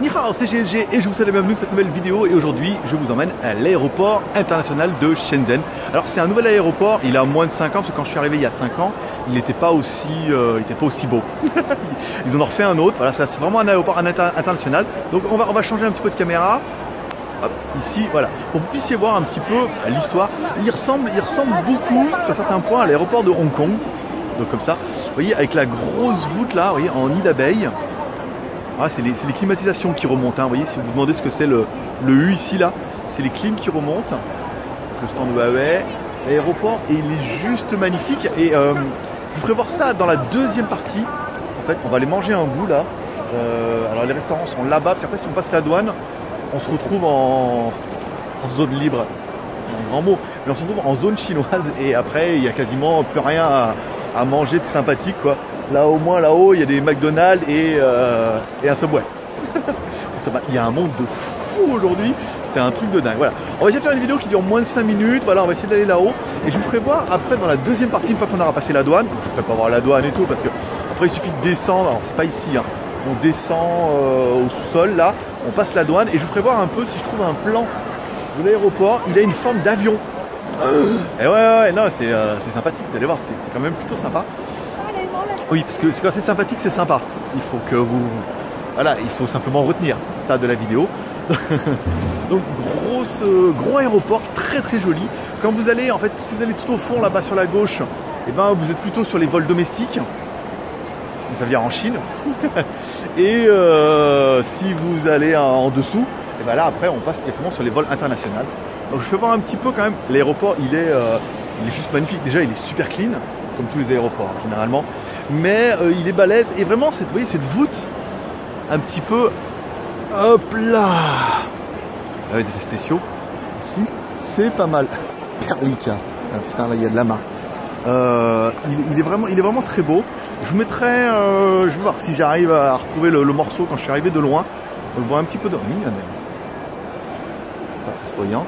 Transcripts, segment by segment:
Ni hao, c'est GLG et je vous souhaite la bienvenue dans cette nouvelle vidéo et aujourd'hui je vous emmène à l'aéroport international de Shenzhen. Alors c'est un nouvel aéroport, il a moins de 5 ans parce que quand je suis arrivé il y a 5 ans, il n'était pas aussi beau. Ils en ont refait un autre, voilà, c'est vraiment un aéroport international. Donc on va changer un petit peu de caméra. Hop, ici, voilà, pour que vous puissiez voir un petit peu l'histoire. Il ressemble beaucoup sur certains points à l'aéroport de Hong Kong. Donc comme ça, vous voyez, avec la grosse voûte là, vous voyez, en nid d'abeille. Ah, c'est les climatisations qui remontent, hein. Vous voyez, si vous vous demandez ce que c'est le U ici, là, c'est les clims qui remontent. Le stand Huawei, l'aéroport, et il est juste magnifique. Et je vous ferai voir ça dans la deuxième partie. En fait, on va aller manger un bout, là. Alors, les restaurants sont là-bas, parce qu'après, si on passe la douane, on se retrouve en zone libre. C'est un grand mot. Mais on se retrouve en zone chinoise, et après, il n'y a quasiment plus rien à manger de sympathique, quoi. Là au moins là-haut il y a des McDonald's et un Subway. Il y a un monde de fou aujourd'hui, c'est un truc de dingue. Voilà. On va essayer de faire une vidéo qui dure moins de 5 minutes, voilà, on va essayer d'aller là-haut. Et je vous ferai voir après dans la deuxième partie, une fois qu'on aura passé la douane, je ne ferai pas voir la douane et tout parce que après il suffit de descendre, alors c'est pas ici, hein. On descend au sous-sol là, on passe la douane et je vous ferai voir un peu si je trouve un plan de l'aéroport, il a une forme d'avion. Et ouais, non, c'est sympathique, vous allez voir, c'est quand même plutôt sympa. Oui, parce que quand c'est sympathique, c'est sympa. Il faut que vous... Voilà, il faut simplement retenir ça de la vidéo. Donc, gros aéroport, très joli. Quand vous allez, en fait, si vous allez tout au fond, là-bas sur la gauche, eh ben, vous êtes plutôt sur les vols domestiques. Ça veut dire en Chine. Et si vous allez en dessous, et ben là, après, on passe directement sur les vols internationaux. Donc, je vais voir un petit peu quand même. L'aéroport, il est juste magnifique. Déjà, il est super clean, comme tous les aéroports, généralement. Mais il est balèze et vraiment vous voyez cette voûte un petit peu hop là avec des effets spéciaux ici c'est pas mal. Perlica, ah, putain là il y a de la marque. Il est vraiment très beau. Je vous mettrai je vais voir si j'arrive à retrouver le morceau quand je suis arrivé de loin. On le voit un petit peu de mignonne, pas très souriante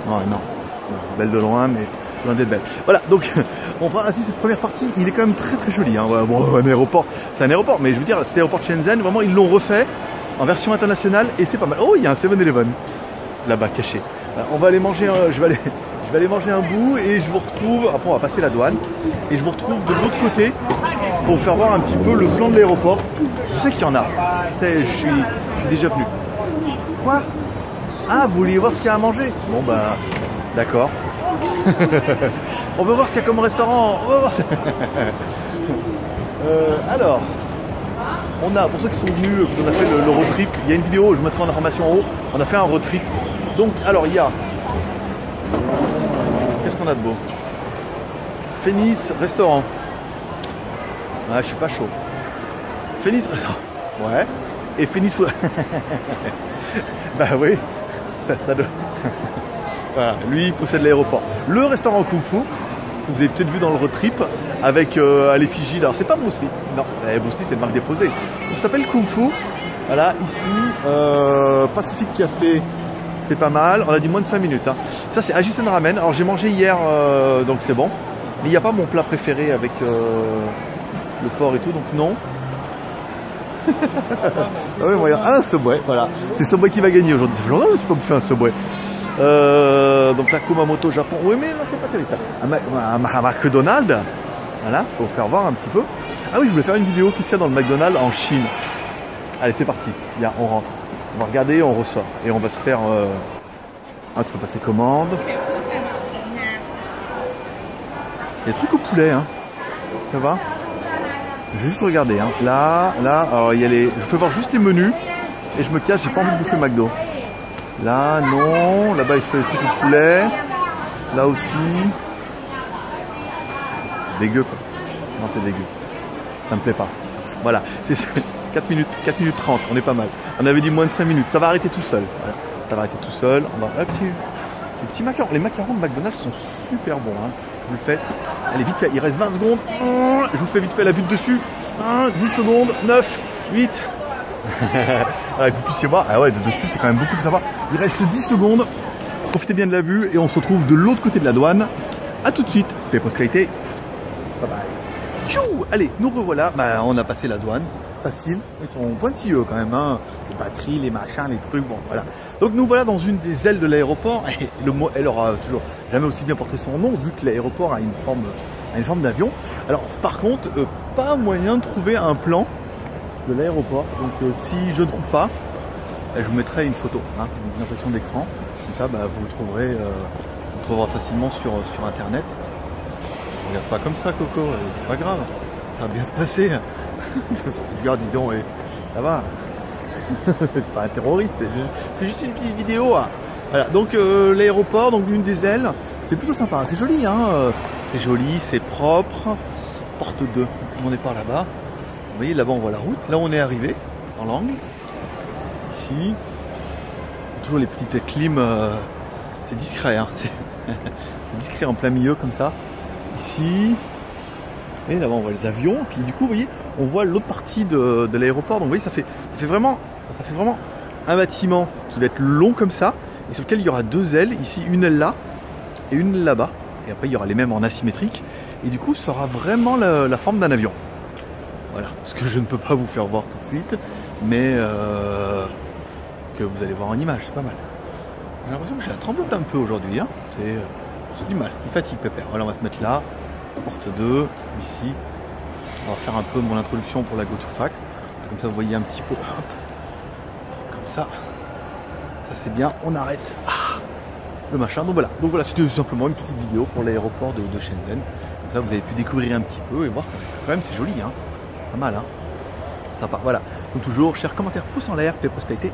mais non belle de loin mais loin d'être belle. Voilà, donc on va ainsi cette première partie, il est quand même très joli, hein. Bon, un aéroport, c'est un aéroport, mais je veux dire, cet aéroport de Shenzhen, vraiment ils l'ont refait en version internationale et c'est pas mal. Oh, il y a un 7-Eleven là-bas caché. On va aller manger, je vais aller manger un bout et je vous retrouve, après on va passer la douane et je vous retrouve de l'autre côté pour vous faire voir un petit peu le plan de l'aéroport. Je sais qu'il y en a, je suis déjà venu. Quoi? Ah, vous vouliez voir ce qu'il y a à manger? Bon bah, d'accord. On veut voir ce qu'il y a comme restaurant. Alors, on a, pour ceux qui sont venus, on a fait le road trip, il y a une vidéo, je vous mettrai en information en haut, on a fait un road trip. Donc, alors il y a, qu'est-ce qu'on a de beau? Phoenix restaurant. Ah, je suis pas chaud. Phoenix restaurant. Ouais. Et Phoenix. Bah oui, ça doit... Voilà, lui il possède l'aéroport. Le restaurant Kung Fu, que vous avez peut-être vu dans le road trip, avec à l'effigie, alors c'est pas Bruce Lee, non, Bruce Lee c'est une marque déposée. Il s'appelle Kung Fu, voilà, ici, Pacific Café, c'est pas mal, on a dit moins de 5 minutes. Hein. Ça c'est Ajisen Ramen, alors j'ai mangé hier, donc c'est bon, mais il n'y a pas mon plat préféré avec le porc et tout, donc non. Ah oui, bon, un Subway, voilà, c'est Subway qui va gagner aujourd'hui, ça fait longtemps que tu peux me faire un Subway. Donc la Kumamoto Japon, oui mais non c'est pas terrible ça. Un McDonald's, voilà, pour vous faire voir un petit peu. Ah oui, je voulais faire une vidéo qui se fait dans le McDonald's en Chine. Allez c'est parti, là, on rentre, on va regarder, on ressort et on va se faire tu peux passer commande. Il y a des trucs au poulet, hein. Ça va? Je vais juste regarder, hein. Là, alors il y a les. Je peux voir juste les menus et je me cache, j'ai pas envie de bouffer McDo. Là, non. Là-bas, il se fait des trucs de poulet. Là aussi. Dégueu, quoi. Non, c'est dégueu. Ça me plaît pas. Voilà. C'est 4 minutes 30. On est pas mal. On avait dit moins de 5 minutes. Ça va arrêter tout seul. Voilà. Ça va arrêter tout seul. On va... les petits macarons. Les macarons de McDonald's sont super bons. Hein. Je vous le fais. Allez, vite fait. Il reste 20 secondes. Je vous fais vite fait la vue de dessus. 10 secondes. 9, 8... voilà, que vous puissiez voir, ah ouais, de dessus c'est quand même beaucoup de savoir. Il reste 10 secondes, profitez bien de la vue et on se retrouve de l'autre côté de la douane. A tout de suite, télépost qualité, bye bye. Tchou! Allez, nous revoilà. Bah, on a passé la douane. Facile. Ils sont pointilleux quand même. Hein. Les batteries, les machins, les trucs. Bon, voilà. Donc nous voilà dans une des ailes de l'aéroport. Et le mot, elle aura toujours jamais aussi bien porté son nom, vu que l'aéroport a une forme d'avion. Alors, par contre, pas moyen de trouver un plan de l'aéroport. Donc, si je ne trouve pas, je vous mettrai une photo, hein, une impression d'écran. Comme ça, bah, vous le trouverez, facilement sur Internet. Regarde pas comme ça, Coco, c'est pas grave, ça va bien se passer. Regarde, dis donc, ça va. C'est pas un terroriste, c'est juste une petite vidéo. Hein. Voilà, donc l'aéroport, donc l'une des ailes, c'est plutôt sympa, c'est joli, hein. C'est joli, c'est propre. Porte 2, on est par là-bas. Vous voyez, là-bas on voit la route. Là on est arrivé, dans l'angle. Ici, toujours les petites clims, c'est discret, hein. C'est discret en plein milieu comme ça. Ici, et là-bas on voit les avions. Puis du coup, vous voyez, on voit l'autre partie de l'aéroport. Donc vous voyez, ça fait vraiment un bâtiment qui va être long comme ça, et sur lequel il y aura deux ailes. Ici, une aile là et une là-bas. Et après, il y aura les mêmes en asymétrique. Et du coup, ça aura vraiment la forme d'un avion. Voilà, ce que je ne peux pas vous faire voir tout de suite, mais que vous allez voir en image, c'est pas mal. J'ai l'impression que j'ai la tremblote un peu aujourd'hui, hein. J'ai du mal, il fatigue Pépère. Voilà, on va se mettre là, porte 2, ici. On va faire un peu mon introduction pour la GoToFac. Comme ça, vous voyez un petit peu, hop, comme ça. Ça c'est bien, on arrête. Ah, le machin, donc voilà, c'était simplement une petite vidéo pour l'aéroport de Shenzhen. Comme ça, vous avez pu découvrir un petit peu et voir quand même c'est joli, hein. Pas mal, hein. Sympa, voilà. Donc toujours, chers commentaires, pouce en l'air, paix, prospérité.